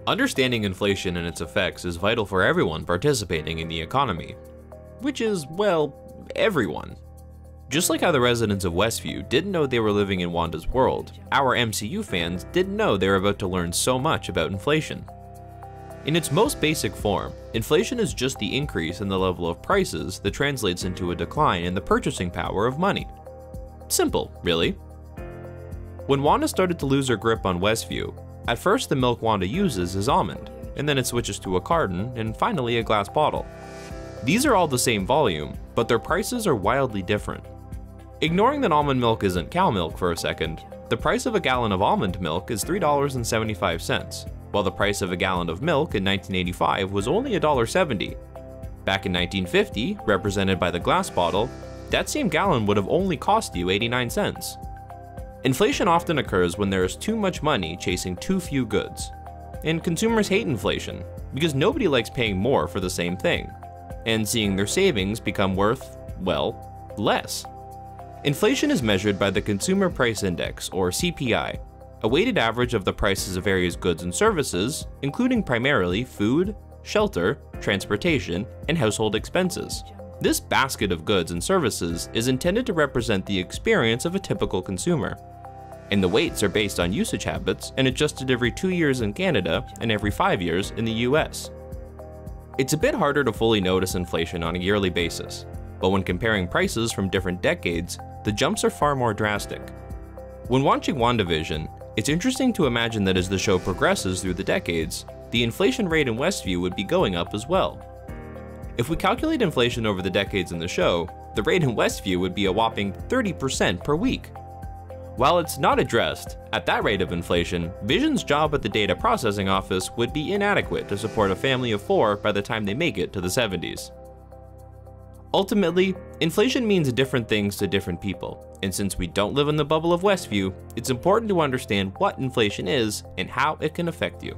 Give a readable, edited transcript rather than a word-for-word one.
Understanding inflation and its effects is vital for everyone participating in the economy, which is, well, everyone. Just like how the residents of Westview didn't know they were living in Wanda's world, our MCU fans didn't know they were about to learn so much about inflation. In its most basic form, inflation is just the increase in the level of prices that translates into a decline in the purchasing power of money. Simple, really. When Wanda started to lose her grip on Westview, at first the milk Wanda uses is almond, and then it switches to a carton, and finally a glass bottle. These are all the same volume, but their prices are wildly different. Ignoring that almond milk isn't cow milk for a second, the price of a gallon of almond milk is $3.75, while the price of a gallon of milk in 1985 was only $1.70. Back in 1950, represented by the glass bottle, that same gallon would have only cost you 89 cents. Inflation often occurs when there is too much money chasing too few goods. And consumers hate inflation, because nobody likes paying more for the same thing, and seeing their savings become worth, well, less. Inflation is measured by the Consumer Price Index, or CPI, a weighted average of the prices of various goods and services, including primarily food, shelter, transportation, and household expenses. This basket of goods and services is intended to represent the experience of a typical consumer, and the weights are based on usage habits and adjusted every 2 years in Canada and every 5 years in the US. It's a bit harder to fully notice inflation on a yearly basis, but when comparing prices from different decades, the jumps are far more drastic. When watching WandaVision, it's interesting to imagine that as the show progresses through the decades, the inflation rate in Westview would be going up as well. If we calculate inflation over the decades in the show, the rate in Westview would be a whopping 30% per week. While it's not addressed, at that rate of inflation, Vision's job at the data processing office would be inadequate to support a family of 4 by the time they make it to the 70s. Ultimately, inflation means different things to different people, and since we don't live in the bubble of Westview, it's important to understand what inflation is and how it can affect you.